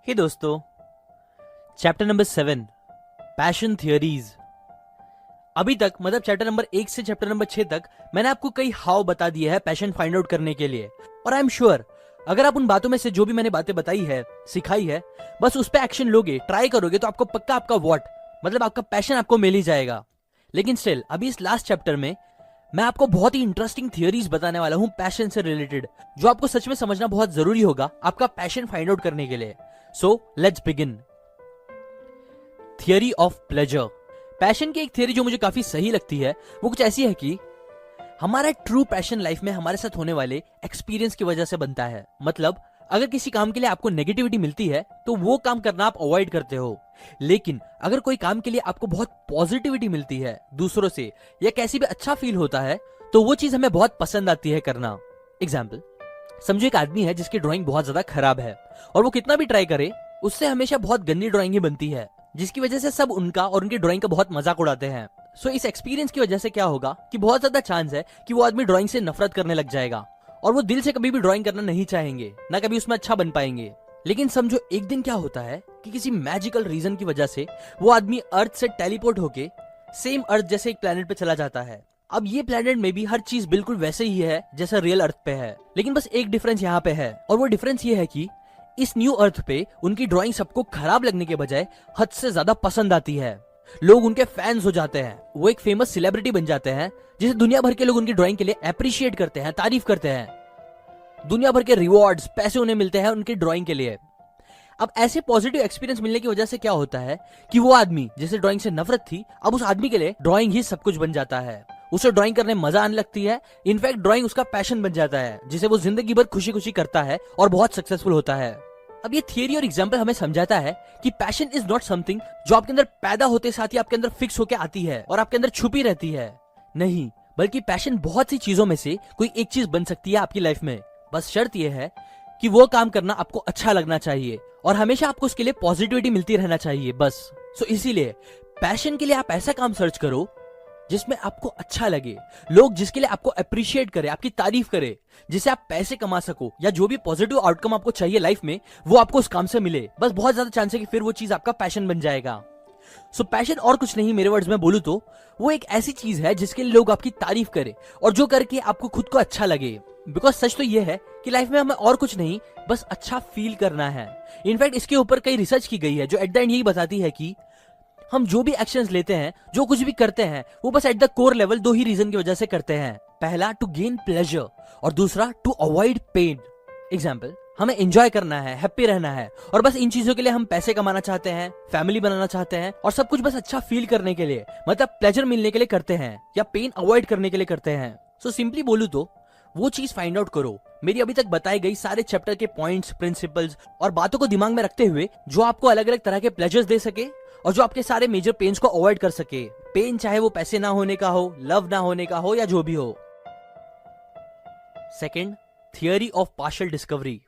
हे दोस्तों, chapter number 7 passion theories. अभी तक मतलब चैप्टर नंबर 1 से चैप्टर नंबर 6 तक मैंने आपको कई हाव बता दिए हैं पैशन फाइंड आउट करने के लिए। और आई एम श्योर अगर आप उन बातों में से जो भी मैंने बातें बताई है, सिखाई है, बस उस पर एक्शन लोगे, ट्राई करोगे, तो आपको पक्का आपका व्हाट मतलब आपका पैशन आपको मिल ही जाएगा। लेकिन स्टिल अभी इस लास्ट चैप्टर में मैं आपको बहुत ही इंटरेस्टिंग थियरीज बताने वाला हूं पैशन से रिलेटेड, जो आपको सच में समझना बहुत जरूरी होगा आपका पैशन फाइंड आउट करने के लिए। So let's begin. Theory of pleasure. Passion की एक थियरी जो मुझे काफी सही लगती है वो कुछ ऐसी है कि हमारा ट्रू पैशन लाइफ में हमारे साथ होने वाले एक्सपीरियंस की वजह से बनता है। मतलब अगर किसी काम के लिए आपको नेगेटिविटी मिलती है तो वो काम करना आप अवॉइड करते हो, लेकिन अगर कोई काम के लिए आपको बहुत पॉजिटिविटी मिलती है दूसरों से या कैसी भी अच्छा फील होता है तो वो चीज हमें बहुत पसंद आती है करना। एग्जाम्पल, समझो एक आदमी है जिसकी ड्राइंग बहुत ज्यादा खराब है और वो कितना भी ट्राई करे उससे हमेशा बहुत गंदी ड्राइंग ही बनती है, जिसकी वजह से सब उनका और उनकी ड्राइंग का बहुत मजाक उड़ाते हैं। सो इस एक्सपीरियंस की वजह से क्या होगा कि बहुत ज्यादा चांस है कि वो आदमी ड्राइंग से नफरत करने लग जाएगा और वो दिल से कभी भी ड्राइंग करना नहीं चाहेंगे, ना कभी उसमें अच्छा बन पाएंगे। लेकिन समझो एक दिन क्या होता है कि किसी मैजिकल रीजन की वजह से वो आदमी अर्थ से टेलीपोर्ट होके सेम अर्थ जैसे एक प्लेनेट पे चला जाता है। अब ये प्लेनेट में भी हर चीज बिल्कुल वैसे ही है जैसा रियल अर्थ पे है, लेकिन बस एक डिफरेंस यहाँ पे है और वो डिफरेंस ये है कि इस न्यू अर्थ पे उनकी ड्राइंग सबको खराब लगने के बजाय हद से ज्यादा पसंद आती है। लोग उनके फैंस हो जाते हैं, वो एक फेमस सेलिब्रिटी बन जाते हैं जिसे दुनिया भर के लोग उनकी ड्राइंग के लिए अप्रिशिएट करते हैं, तारीफ करते हैं। दुनिया भर के रिवॉर्ड्स, पैसे उन्हें मिलते हैं उनकी ड्राइंग के लिए। अब ऐसे पॉजिटिव एक्सपीरियंस मिलने की वजह से क्या होता है कि वो आदमी जिसे ड्राइंग से नफरत थी, अब उस आदमी के लिए ड्राइंग ही सब कुछ बन जाता है। उसे ड्राइंग करने में मजा आने लगती है, इनफैक्ट ड्राइंग उसका पैशन बन जाता है जिसे वो जिंदगी भर खुशी खुशी करता है और बहुत सक्सेसफुल होता है। अब ये थियरी और एग्जाम्पल हमें समझाता है कि पैशन इज नॉट समथिंग जो आपके अंदर पैदा होते साथ ही आपके अंदर फिक्स होके आती है और आपके अंदर छुपी रहती है। नहीं, बल्कि पैशन बहुत सी चीजों में से कोई एक चीज बन सकती है आपकी लाइफ में। बस शर्त यह है कि वो काम करना आपको अच्छा लगना चाहिए और हमेशा आपको उसके लिए पॉजिटिविटी मिलती रहना चाहिए, बस। सो इसीलिए पैशन के लिए आप ऐसा काम सर्च करो जिसमें आपको अच्छा लगे, लोग जिसके लिए आपको अप्रिशिएट करे, आपकी तारीफ करे, जिससे आप पैसे कमा सको या जो भी पॉजिटिव आउटकम आपको चाहिए लाइफ में वो आपको उस काम से मिले। बस बहुत ज्यादा चांस है कि फिर वो चीज आपका पैशन बन जाएगा। सो पैशन और कुछ नहीं, मेरे वर्ड्स में बोलूं तो वो एक ऐसी चीज है जिसके लिए लोग आपकी तारीफ करे और जो करके आपको खुद को अच्छा लगे। बिकॉज सच तो ये है कि लाइफ में हमें और कुछ नहीं बस अच्छा फील करना है। इनफैक्ट इसके ऊपर कई रिसर्च की गई है जो एट द एंड यही बताती है कि हम जो भी एक्शंस लेते हैं, जो कुछ भी करते हैं, वो बस एट द कोर लेवल दो ही रीजन की वजह से करते हैं। पहला टू गेन प्लेजर और दूसरा टू अवॉइड पेन। एग्जाम्पल, हमें एंजॉय करना है, हैप्पी रहना है और बस इन चीजों के लिए हम पैसे कमाना चाहते हैं, फैमिली बनाना चाहते हैं और सब कुछ बस अच्छा फील करने के लिए, मतलब प्लेजर मिलने के लिए करते हैं या पेन अवॉइड करने के लिए करते हैं। सो सिंपली बोलूं तो वो चीज फाइंड आउट करो। मेरी अभी तक बताई गई सारे चैप्टर के पॉइंट्स, प्रिंसिपल्स और बातों को दिमाग में रखते हुए जो आपको अलग अलग तरह के प्लेजर्स दे सके और जो आपके सारे मेजर पेन्स को अवॉइड कर सके। पेन चाहे वो पैसे ना होने का हो, लव ना होने का हो या जो भी हो। Second, theory of partial discovery.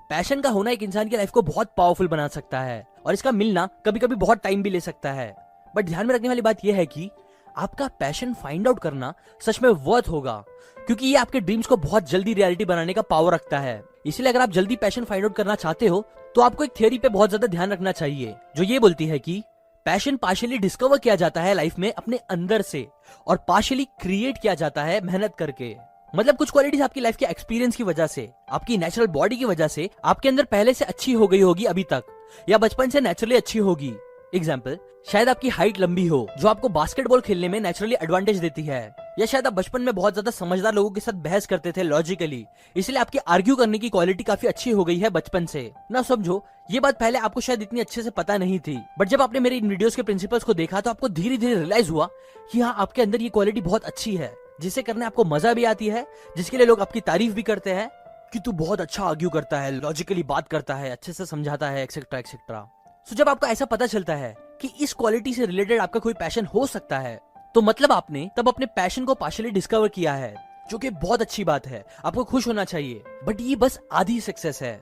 Passion का होना एक इंसान की लाइफ को बहुत पावरफुल बना सकता है और इसका मिलना कभी कभी बहुत टाइम भी ले सकता है। बट ध्यान में रखने वाली बात यह है कि आपका पैशन फाइंड आउट करना सच में वर्थ होगा, क्योंकि ये आपके ड्रीम्स को बहुत जल्दी रियलिटी बनाने का पावर रखता है। इसलिए अगर आप जल्दी पैशन फाइंड आउट करना चाहते हो तो आपको एक थियरी पे बहुत ज्यादा ध्यान रखना चाहिए जो ये बोलती है कि पैशन पार्शियली डिस्कवर किया जाता है लाइफ में अपने अंदर से और पार्शियली क्रिएट किया जाता है मेहनत करके। मतलब कुछ क्वालिटीज आपकी लाइफ के एक्सपीरियंस की वजह से, आपकी नेचुरल बॉडी की वजह से आपके अंदर पहले से अच्छी हो गई होगी अभी तक, या बचपन से नेचुरली अच्छी होगी। एग्जाम्पल, शायद आपकी हाइट लंबी हो जो आपको बास्केटबॉल खेलने में नेचुरली एडवांटेज देती है, या शायद आप बचपन में बहुत ज्यादा समझदार लोगों के साथ बहस करते थे लॉजिकली, इसलिए आपकी आर्ग्यू करने की क्वालिटी काफी अच्छी हो गई है बचपन से। ना समझो ये बात पहले आपको शायद इतनी अच्छे से पता नहीं थी, बट जब आपने मेरे इन वीडियोस के प्रिंसिपल्स को देखा तो आपको धीरे धीरे रियलाइज हुआ कि हाँ, आपके अंदर ये क्वालिटी बहुत अच्छी है जिसे करने आपको मजा भी आती है, जिसके लिए लोग आपकी तारीफ भी करते हैं कि तू बहुत अच्छा आर्ग्यू करता है, लॉजिकली बात करता है, अच्छे से समझाता है, एक्सेट्रा एक्सेट्रा। सो जब आपको ऐसा पता चलता है कि इस क्वालिटी से रिलेटेड आपका कोई पैशन हो सकता है तो मतलब आपने तब अपने पैशन को पार्शियली डिस्कवर किया है, जो कि बहुत अच्छी बात है, आपको खुश होना चाहिए। बट ये बस आधी सक्सेस है,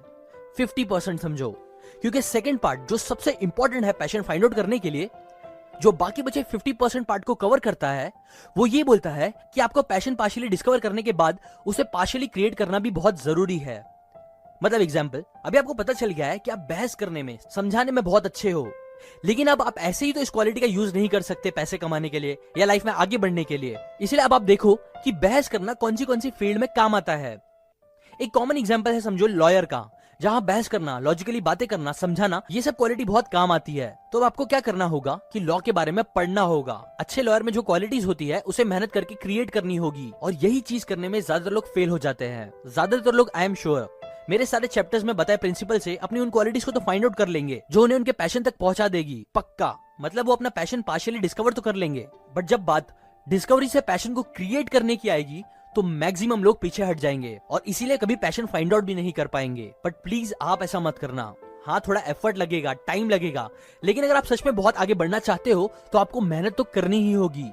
50% समझो, क्योंकि सेकंड पार्ट जो सबसे इंपॉर्टेंट है पैशन फाइंड आउट करने के लिए, जो बाकी बचे 50% पार्ट को कवर करता है, वो ये बोलता है कि आपको पैशन पार्शियली डिस्कवर करने के बाद उसे पार्शियली क्रिएट करना भी बहुत जरूरी है। मतलब एग्जाम्पल, अभी आपको पता चल गया है कि आप बहस करने में, समझाने में बहुत अच्छे हो, लेकिन अब आप ऐसे ही तो इस क्वालिटी का यूज नहीं कर सकते पैसे कमाने के लिए या लाइफ में आगे बढ़ने के लिए। इसलिए अब आप देखो कि बहस करना कौन सी फील्ड में काम आता है। एक कॉमन एग्जांपल है समझो लॉयर का, जहां बहस करना, लॉजिकली बातें करना, समझाना, ये सब क्वालिटी बहुत काम आती है। तो अब आपको क्या करना होगा कि लॉ के बारे में पढ़ना होगा। अच्छे लॉयर में जो क्वालिटीज होती है उसे मेहनत करके क्रिएट करनी होगी, और यही चीज करने में ज्यादातर लोग फेल हो जाते हैं। ज्यादातर लोग, आई एम श्योर, मेरे सारे चैप्टर्स में बताए प्रिंसिपल से अपनी उन क्वालिटीज को तो फाइंड आउट कर लेंगे जो उन्हें उनके पैशन तक पहुंचा देगी, पक्का। मतलब वो अपना पैशन पार्शियली डिस्कवर तो कर लेंगे, बट जब बात डिस्कवरी से पैशन को क्रिएट करने की आएगी तो मैक्सिमम लोग पीछे हट जाएंगे और इसीलिए कभी पैशन फाइंड आउट भी नहीं कर पाएंगे। बट प्लीज आप ऐसा मत करना। हाँ, थोड़ा एफर्ट लगेगा, टाइम लगेगा, लेकिन अगर आप सच में बहुत आगे बढ़ना चाहते हो तो आपको मेहनत तो करनी ही होगी।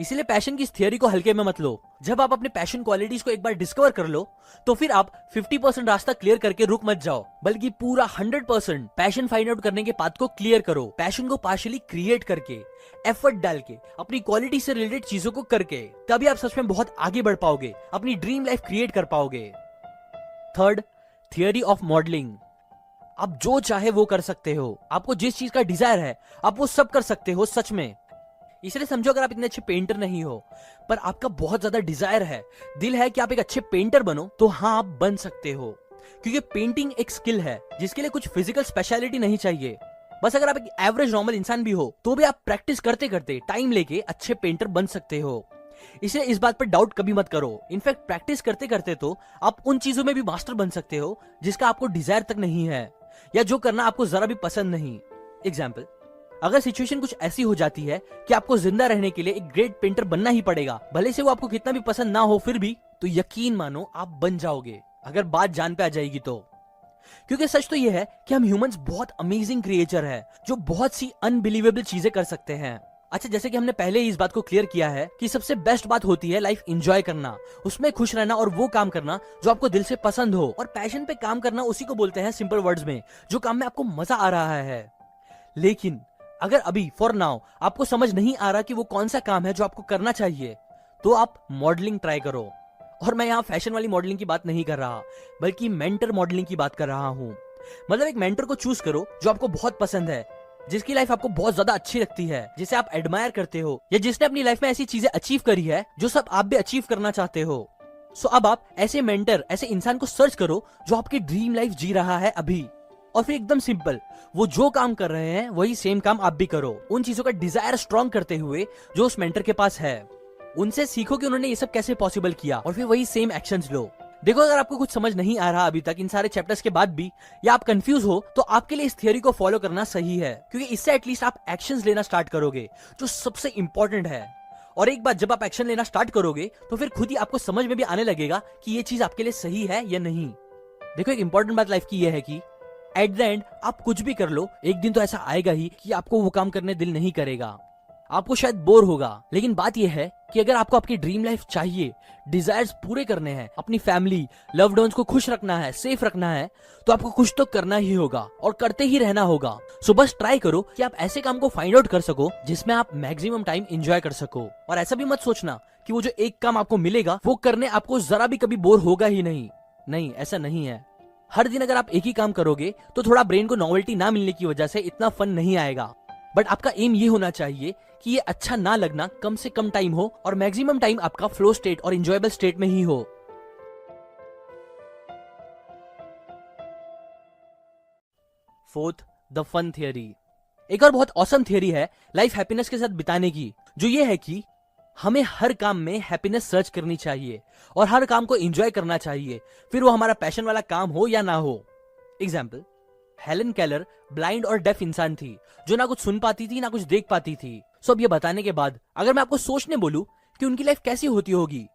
इसीलिए पैशन की इस थियरी को हल्के में मत लो। जब आप अपने पैशन क्वालिटीज को एक बार डिस्कवर कर लो तो फिर आप 50% रास्ता क्लियर करके रुक मत जाओ, बल्कि पूरा 100% पैशन फाइंड आउट करने के पाथ को क्लियर करो। पैशन को पार्शियली क्रिएट करके, एफर्ट डाल के, अपनी क्वालिटी से रिलेटेड चीजों को करके, तभी आप सच में बहुत आगे बढ़ पाओगे, अपनी ड्रीम लाइफ क्रिएट कर पाओगे। Third, theory of modelling. आप जो चाहे वो कर सकते हो, आपको जिस चीज का डिजायर है आप वो सब कर सकते हो सच में। इसलिए समझो अगर आप इतने अच्छे पेंटर नहीं हो पर आपका बहुत ज्यादा डिजायर है, दिल है कि आप एक अच्छे पेंटर बनो, तो हाँ आप बन सकते हो। क्योंकि पेंटिंग एक स्किल है जिसके लिए कुछ फिजिकल स्पेशलिटी नहीं चाहिए। बस अगर आप एक एवरेज नॉर्मल इंसान भी हो तो भी आप प्रैक्टिस करते करते, टाइम लेके अच्छे पेंटर बन सकते हो। इसलिए इस बात पर डाउट कभी मत करो। इनफैक्ट प्रैक्टिस करते करते तो आप उन चीजों में भी मास्टर बन सकते हो जिसका आपको डिजायर तक नहीं है या जो करना आपको जरा भी पसंद नहीं। एग्जाम्पल, अगर सिचुएशन कुछ ऐसी हो जाती है कि आपको जिंदा रहने के लिए एक ग्रेट पेंटर बनना ही पड़ेगा, भले से वो आपको कितना भी पसंद ना हो, फिर भी तो यकीन मानो आप बन जाओगे, अगर बात जान पे आ जाएगी तो। क्योंकि सच तो ये है कि हम ह्यूमंस बहुत अमेजिंग क्रिएचर है जो बहुत सी अनबिलीवेबल चीजें कर सकते हैं। अच्छा, जैसे कि हमने पहले ही इस बात को क्लियर किया है कि सबसे बेस्ट बात होती है लाइफ एंजॉय करना, उसमें खुश रहना और वो काम करना जो आपको दिल से पसंद हो। और पैशन पे काम करना उसी को बोलते हैं सिंपल वर्ड्स में, जो काम में आपको मजा आ रहा है। लेकिन अगर अभी फॉर नाउ आपको समझ नहीं आ रहा कि वो कौन सा काम है जो आपको करना चाहिए, तो आप मॉडलिंग ट्राई करो। और मैं यहाँ फैशन वाली मॉडलिंग की बात नहीं कर रहा, बल्कि मेंटर मॉडलिंग की बात कर रहा हूँ। मतलब एक मेंटर को चूज करो जो आपको बहुत पसंद है, जिसकी लाइफ आपको बहुत ज्यादा अच्छी लगती है, जिसे आप एडमायर करते हो, या जिसने अपनी लाइफ में ऐसी चीजें अचीव करी है जो सब आप भी अचीव करना चाहते हो। सो अब आप ऐसे मेंटर, ऐसे इंसान को सर्च करो जो आपकी ड्रीम लाइफ जी रहा है अभी। और फिर एकदम सिंपल, वो जो काम कर रहे हैं वही सेम काम आप भी करो, उन चीजों का डिजायर स्ट्रॉन्ग करते हुए जो उस मेंटर के पास है। उनसे सीखो कि उन्होंने ये सब कैसे पॉसिबल किया और फिर वही सेम एक्शंस लो। देखो, अगर आपको कुछ समझ नहीं आ रहा अभी तक इन सारे चैप्टर्स के बाद भी, या आप कंफ्यूज हो, तो आपके लिए इस थियरी को फॉलो करना सही है, क्योंकि इससे एटलीस्ट आप एक्शंस लेना स्टार्ट करोगे, जो सबसे इंपॉर्टेंट है। और एक बार जब आप एक्शन लेना स्टार्ट करोगे तो फिर खुद ही आपको समझ में भी आने लगेगा कि ये चीज आपके लिए सही है या नहीं। देखो, एक इंपॉर्टेंट बात लाइफ की ये है कि एट द एंड आप कुछ भी कर लो, एक दिन तो ऐसा आएगा ही कि आपको वो काम करने दिल नहीं करेगा, आपको शायद बोर होगा। लेकिन बात यह है कि अगर आपको आपकी ड्रीम लाइफ चाहिए, डिजायर्स पूरे करने हैं, अपनी फैमिली, लव्ड वंस को खुश रखना है, सेफ रखना है, तो आपको कुछ तो करना ही होगा और करते ही रहना होगा। सो बस ट्राई करो कि आप ऐसे काम को फाइंड आउट कर सको जिसमें आप मैक्सिमम टाइम एंजॉय कर सको। और ऐसा भी मत सोचना कि वो जो एक काम आपको मिलेगा वो करने आपको जरा भी कभी बोर होगा ही नहीं। नहीं, ऐसा नहीं है। हर दिन अगर आप एक ही काम करोगे तो थोड़ा ब्रेन को नॉवेल्टी ना मिलने की वजह से इतना फन नहीं आएगा। बट आपका एम ये होना चाहिए कि ये अच्छा ना लगना कम से कम टाइम हो और मैक्सिमम टाइम आपका फ्लो स्टेट और एंजॉयबल स्टेट में ही हो। Fourth, the fun theory. एक और बहुत ऑसम थियरी है लाइफ हैप्पीनेस के साथ बिताने की, जो ये है कि हमें हर काम में हैप्पीनेस सर्च करनी चाहिए और हर काम को एंजॉय करना चाहिए, फिर वो हमारा पैशन वाला काम हो या ना हो। एग्जाम्पल, हेलन केलर ब्लाइंड और डेफ इंसान थी जो ना कुछ सुन पाती थी ना कुछ देख पाती थी। सो अब ये बताने के बाद अगर मैं आपको सोचने बोलूं कि उनकी लाइफ कैसी होती होगी,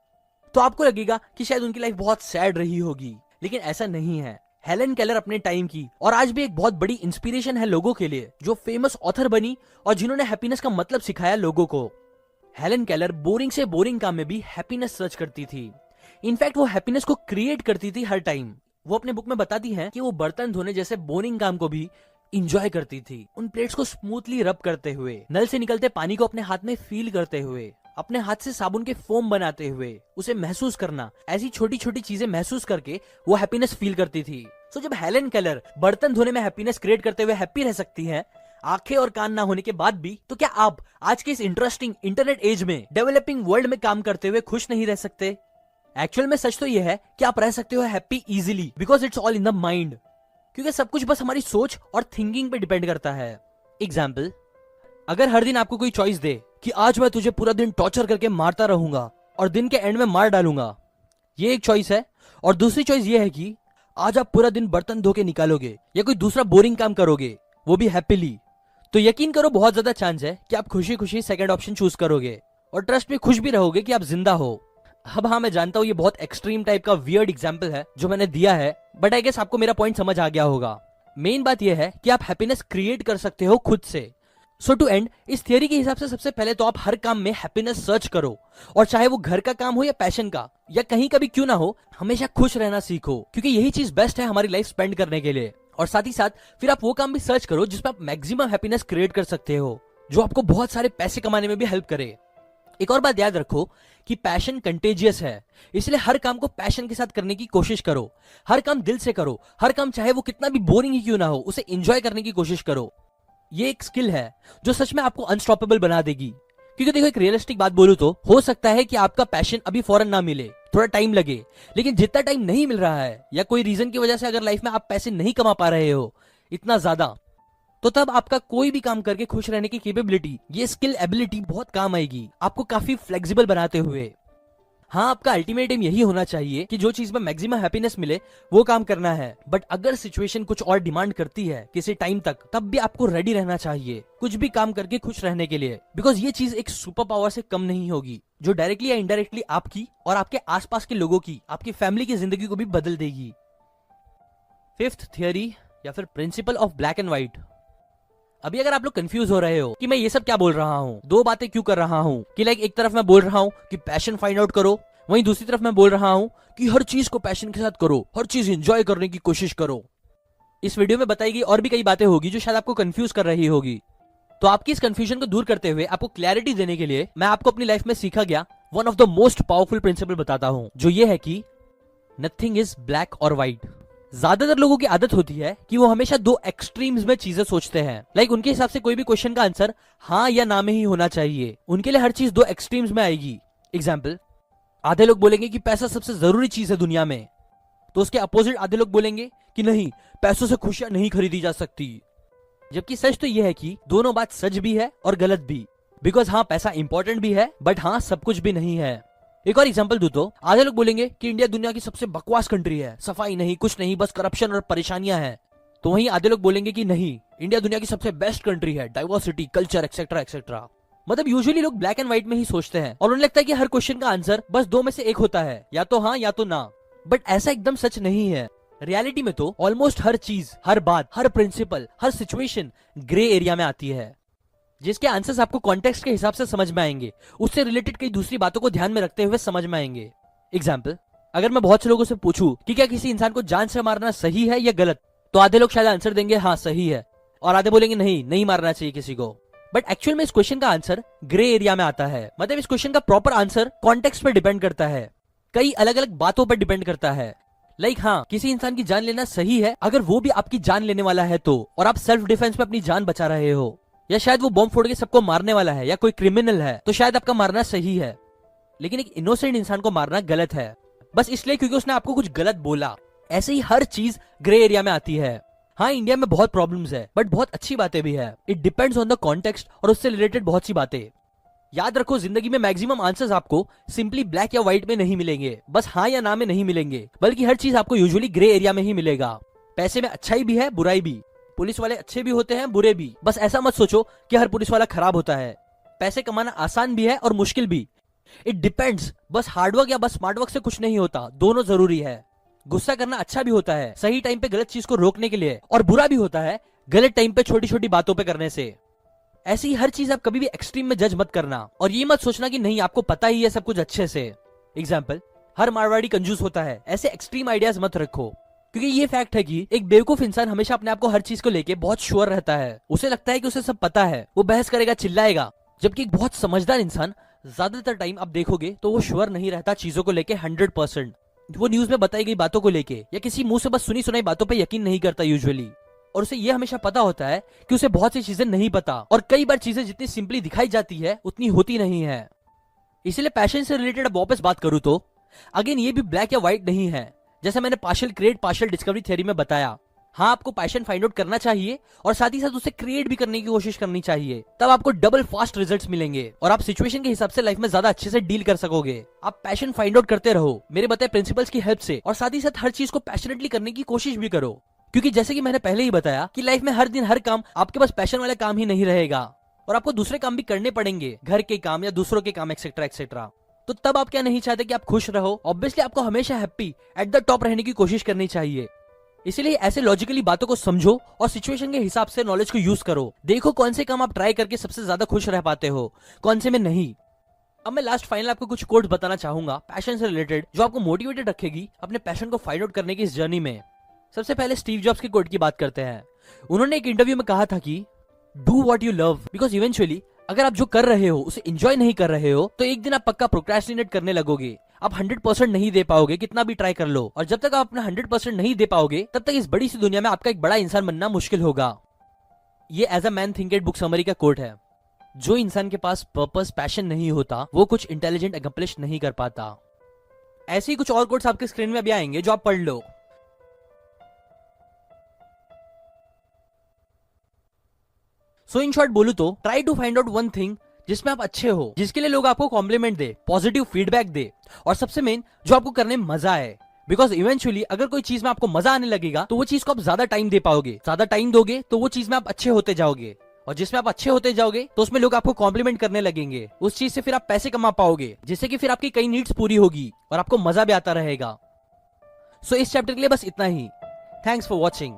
तो आपको लगेगा कि शायद उनकी लाइफ बहुत सैड रही होगी, लेकिन ऐसा नहीं है। हेलन केलर अपने टाइम की और आज भी एक बहुत बड़ी इंस्पिरेशन है लोगों के लिए, जो फेमस ऑथर बनी और जिन्होंने हैप्पीनेस का मतलब सिखाया लोगों को। हेलन केलर बोरिंग से बोरिंग काम में भी हैप्पीनेस सर्च करती थी। इनफैक्ट वो हैप्पीनेस को क्रिएट करती थी हर टाइम। वो अपने बुक में बताती हैं कि वो बर्तन धोने जैसे बोरिंग काम को भी इंजॉय करती थी, उन प्लेट्स को स्मूथली रब करते हुए, नल से निकलते पानी को अपने हाथ में फील करते हुए, अपने हाथ से साबुन के फोम बनाते हुए उसे महसूस करना, ऐसी छोटी छोटी चीजें महसूस करके वो हैप्पीनेस फील करती थी। सो जब हेलेन केलर बर्तन धोने में हैप्पीनेस क्रिएट करते हुए हैप्पी रह सकती हैं, आंखें और कान ना होने के बाद भी, तो क्या आप आज के इस इंटरेस्टिंग इंटरनेट एज में डेवलपिंग वर्ल्ड में काम करते हुए खुश नहीं रह सकते? एक्चुअल में सच तो यह है कि आप रह सकते हो happy easily, because it's all in the mind. क्योंकि सब कुछ बस हमारी सोच और थिंकिंग पे डिपेंड करता है। एग्जाम्पल, अगर हर दिन आपको कोई चॉइस दे कि आज मैं तुझे पूरा दिन टॉर्चर करके मारता रहूंगा और दिन के एंड में मार डालूंगा, ये एक चॉइस है। और दूसरी चॉइस ये है कि आज आप पूरा दिन बर्तन धो के निकालोगे या कोई दूसरा बोरिंग काम करोगे, वो भी हैप्पीली, तो यकीन करो बहुत ज्यादा चांस है कि आप खुशी खुशी सेकंड ऑप्शन चूज करोगे और ट्रस्ट में खुश भी रहोगे कि आप जिंदा हो। अब हाँ, मैं जानता हूँ ये बहुत एक्सट्रीम टाइप का वियर्ड एग्जाम्पल है जो मैंने दिया है, बट आई गेस आपको मेरा पॉइंट समझ आ गया होगा। मेन बात यह है कि आप हैप्पीनेस क्रिएट कर सकते हो खुद से। सो टू एंड, इस थियरी के हिसाब से सबसे पहले तो आप हर काम में हैप्पीनेस सर्च करो, और चाहे वो घर का काम हो या पैशन का या कहीं का भी क्यों ना हो, हमेशा खुश रहना सीखो, क्योंकि यही चीज बेस्ट है हमारी लाइफ स्पेंड करने के लिए। और साथ ही साथ फिर आप वो काम भी सर्च करो जिसमें आप मैक्सिमम हैप्पीनेस क्रिएट कर सकते हो, जो आपको बहुत सारे पैसे कमाने में भी हेल्प करे। एक और बात याद रखो कि पैशन कंटेजियस है, इसलिए हर काम को पैशन के साथ करने की कोशिश करो। हर काम दिल से करो, हर काम चाहे वो कितना भी बोरिंग ही क्यों ना हो, उसे एंजॉय करने की कोशिश करो। ये एक स्किल है जो सच में आपको अनस्टॉपेबल बना देगी। क्योंकि देखो, एक रियलिस्टिक बात बोलूं तो हो सकता है कि आपका पैशन अभी फौरन ना मिले, थोड़ा टाइम लगे, लेकिन जितना टाइम नहीं मिल रहा है या कोई रीजन की वजह से अगर लाइफ में आप पैसे नहीं कमा पा रहे हो इतना ज्यादा, तो तब आपका कोई भी काम करके खुश रहने की कैपेबिलिटी, ये स्किल एबिलिटी बहुत काम आएगी, आपको काफी फ्लेक्सिबल बनाते हुए। हाँ, आपका अल्टीमेट एम यही होना चाहिए कि जो चीज में मैक्सिमम हैप्पीनेस मिले वो काम करना है। बट अगर सिचुएशन कुछ और डिमांड करती है किसी टाइम तक, तब भी आपको रेडी रहना चाहिए कुछ भी काम करके खुश रहने के लिए, बिकॉज ये चीज एक सुपर पावर से कम नहीं होगी, जो डायरेक्टली या इनडायरेक्टली आपकी और आपके आसपास के लोगों की, आपकी फैमिली की जिंदगी को भी बदल देगी। फिफ्थ थियरी या फिर principle of black and white. अभी अगर आप लोग कंफ्यूज हो रहे हो कि मैं ये सब क्या बोल रहा हूँ, दो बातें क्यों कर रहा हूँ, कि लाइक एक तरफ मैं बोल रहा हूँ कि पैशन फाइंड आउट करो, वहीं दूसरी तरफ मैं बोल रहा हूँ कि हर चीज को पैशन के साथ करो, हर चीज एंजॉय करने की कोशिश करो। इस वीडियो में बताई गई और भी कई बातें होगी जो शायद आपको कंफ्यूज कर रही होगी। तो आपकी इस कंफ्यूजन को दूर करते हुए आपको क्लैरिटी देने के लिए मैं आपको अपनी लाइफ में सीखा गया one of the most powerful principle बताता हूँ, जो ये है कि नथिंग इज ब्लैक और व्हाइट। ज्यादातर लोगों की आदत होती है कि वो हमेशा दो एक्सट्रीम्स में चीजें सोचते हैं। लाइक उनके हिसाब से कोई भी क्वेश्चन का आंसर हाँ या ना में ही होना चाहिए, उनके लिए हर चीज दो एक्सट्रीम्स में आएगी। एग्जाम्पल, आधे लोग बोलेंगे कि पैसा सबसे जरूरी चीज है दुनिया में, तो उसके अपोजिट आधे लोग बोलेंगे कि नहीं, पैसों से खुशियां नहीं खरीदी जा सकती। जबकि सच तो यह है कि दोनों बात सच भी है और गलत भी, बिकॉज हाँ, पैसा इंपॉर्टेंट भी है, बट हाँ, सब कुछ भी नहीं है। एक और एग्जांपल दूं तो आधे लोग बोलेंगे कि इंडिया दुनिया की सबसे बकवास कंट्री है, सफाई नहीं, कुछ नहीं, बस करप्शन और परेशानियां हैं। तो वहीं आधे लोग बोलेंगे कि नहीं, इंडिया दुनिया की सबसे बेस्ट कंट्री है, डाइवर्सिटी, कल्चर, एक्सेट्रा एक्सेट्रा। मतलब यूजुअली लोग ब्लैक एंड व्हाइट में ही सोचते हैं और उन्हें लगता है कि हर क्वेश्चन का आंसर बस दो में से एक होता है, या तो हाँ या तो ना। बट ऐसा एकदम सच नहीं है। रियलिटी में तो ऑलमोस्ट हर चीज, हर बात, हर प्रिंसिपल, हर सिचुएशन ग्रे एरिया में आती है, जिसके आंसर्स आपको कॉन्टेक्स्ट के हिसाब से समझ में आएंगे, उससे रिलेटेड कई दूसरी बातों को ध्यान में रखते हुए समझ में आएंगे। एग्जाम्पल, अगर मैं बहुत से लोगों से पूछूं कि क्या किसी इंसान को जान से मारना सही है या गलत, तो आधे लोग शायद आंसर देंगे हाँ सही है, और आधे बोलेंगे नहीं, नहीं मारना चाहिए किसी को। बट एक्चुअल में इस क्वेश्चन का आंसर ग्रे एरिया में आता है। मतलब इस क्वेश्चन का प्रॉपर आंसर कॉन्टेक्स्ट पर डिपेंड करता है, कई अलग अलग बातों पर डिपेंड करता है। लाइक हाँ, किसी इंसान की जान लेना सही है अगर वो भी आपकी जान लेने वाला है तो, और आप सेल्फ डिफेंस में अपनी जान बचा रहे हो, या शायद वो बॉम्ब फोड़ के सबको मारने वाला है या कोई क्रिमिनल है, तो शायद आपका मारना सही है। लेकिन एक इनोसेंट इंसान को मारना गलत है, बस इसलिए क्योंकि उसने आपको कुछ गलत बोला। ऐसे ही हर चीज ग्रे एरिया में आती है। हाँ, इंडिया में बहुत प्रॉब्लम्स है, बट बहुत अच्छी बातें भी है। It depends on the context और उससे रिलेटेड बहुत सी बातें। याद रखो, जिंदगी में मैक्सिमम आंसर्स आपको सिंपली ब्लैक या व्हाइट में नहीं मिलेंगे, बस हाँ या ना में नहीं मिलेंगे, बल्कि हर चीज आपको यूजुअली ग्रे एरिया में ही मिलेगा। पैसे में अच्छाई भी है, बुराई भी, पुलिस वाले अच्छे भी होते हैं, बुरे भी। बस ऐसा मत सोचो कि हर पुलिस वाला खराब होता है। पैसे कमाना आसान भी है और मुश्किल भी, इट डिपेंड्स। बस हार्डवर्क या बस स्मार्ट वर्क से कुछ नहीं होता, दोनों जरूरी है। गुस्सा करना अच्छा भी होता है, सही टाइम पे गलत चीज को रोकने के लिए, और बुरा भी होता है गलत टाइम पे छोटी छोटी बातों पे करने से। ऐसी हर चीज आप कभी भी एक्सट्रीम में जज मत करना, और ये मत सोचना कि नहीं आपको पता ही है सब कुछ अच्छे से। एग्जाम्पल, हर मारवाड़ी कंजूस होता है, ऐसे एक्सट्रीम आइडियाज मत रखो, क्योंकि ये फैक्ट है कि एक बेवकूफ इंसान हमेशा अपने आप को हर चीज को लेके बहुत श्योर रहता है। उसे लगता है कि उसे सब पता है, वो बहस करेगा, चिल्लाएगा। जबकि एक बहुत समझदार इंसान ज्यादातर टाइम आप देखोगे तो वो श्योर नहीं रहता चीजों को लेके 100%। वो न्यूज में बताई गई बातों को लेके या किसी मुंह से बस सुनी सुनाई बातों पे यकीन नहीं करता यूजुअली। और उसे ये हमेशा पता होता है कि उसे बहुत सी चीजें नहीं पता, और कई बार चीजें जितनी सिंपली दिखाई जाती है उतनी होती नहीं है। इसलिए पैशन से रिलेटेड अब वापस बात करूं तो अगेन ये भी ब्लैक या व्हाइट नहीं है। जैसे मैंने partial create partial discovery theory में बताया, हाँ आपको पैशन फाइंड आउट करना चाहिए और साथ ही साथ उसे क्रिएट भी करने की कोशिश करनी चाहिए, तब आपको डबल फास्ट रिजल्ट्स मिलेंगे और आप सिचुएशन के हिसाब से लाइफ में ज्यादा अच्छे से डील कर सकोगे। आप पैशन फाइंड आउट करते रहो मेरे बताए प्रिंसिपल्स की हेल्प से, और साथ ही साथ हर चीज को पैशनेटली करने की कोशिश भी करो, क्योंकि जैसे कि मैंने पहले ही बताया कि लाइफ में हर दिन हर काम आपके पास पैशन वाला काम ही नहीं रहेगा और आपको दूसरे काम भी करने पड़ेंगे, घर के काम या दूसरों के काम एक्सेट्रा एक्सेट्रा। तो तब आप क्या नहीं चाहते कि आप खुश रहो? ऑब्वियसली आपको हमेशा हैप्पी एट द टॉप रहने की कोशिश करनी चाहिए। इसीलिए ऐसे लॉजिकली बातों को समझो और सिचुएशन के हिसाब से नॉलेज को यूज करो। देखो कौन से काम आप ट्राई करके सबसे ज्यादा खुश रह पाते हो, कौन से में नहीं। अब मैं लास्ट फाइनल आपको कुछ कोट्स बताना चाहूंगा पैशन से रिलेटेड, जो आपको मोटिवेटेड रखेगी अपने पैशन को फाइंड आउट करने की इस जर्नी में। सबसे पहले स्टीव जॉब्स के कोट की बात करते हैं। उन्होंने एक इंटरव्यू में कहा था कि do what you love, because eventually अगर आप जो कर रहे हो उसे एंजॉय नहीं कर रहे हो तो एक दिन आप पक्का प्रोक्रेस्टिनेट करने लगोगे। आप 100% नहीं दे पाओगे कितना भी ट्राई कर लो, और जब तक आप अपना 100% नहीं दे पाओगे तब तक इस बड़ी सी दुनिया में आपका एक बड़ा इंसान बनना मुश्किल होगा। ये as a man thinketh book summary का कोट है। जो इंसान के पास पर्पस पैशन नहीं होता वो कुछ इंटेलिजेंट अकम्प्लिश नहीं कर पाता। ऐसे ही कुछ और कोट्स आपके स्क्रीन में अभी आएंगे जो आप पढ़ लो। सो इन शॉर्ट बोलूं तो try to find out one thing जिसमें आप अच्छे हो, जिसके लिए लोग आपको कॉम्प्लीमेंट दे, पॉजिटिव फीडबैक दे, और सबसे मेन जो आपको करने में मजा आए। बिकॉज इवेंचुअली अगर कोई चीज में आपको मजा आने लगेगा तो वो चीज को आप ज्यादा टाइम दे पाओगे, ज्यादा टाइम दोगे तो वो चीज में आप अच्छे होते जाओगे, और जिसमें आप अच्छे होते जाओगे तो उसमें लोग आपको कॉम्प्लीमेंट करने लगेंगे। उस चीज से फिर आप पैसे कमा पाओगे, जिससे कि फिर आपकी कई नीड्स पूरी होगी और आपको मजा भी आता रहेगा। सो इस चैप्टर के लिए बस इतना ही। Thanks for watching.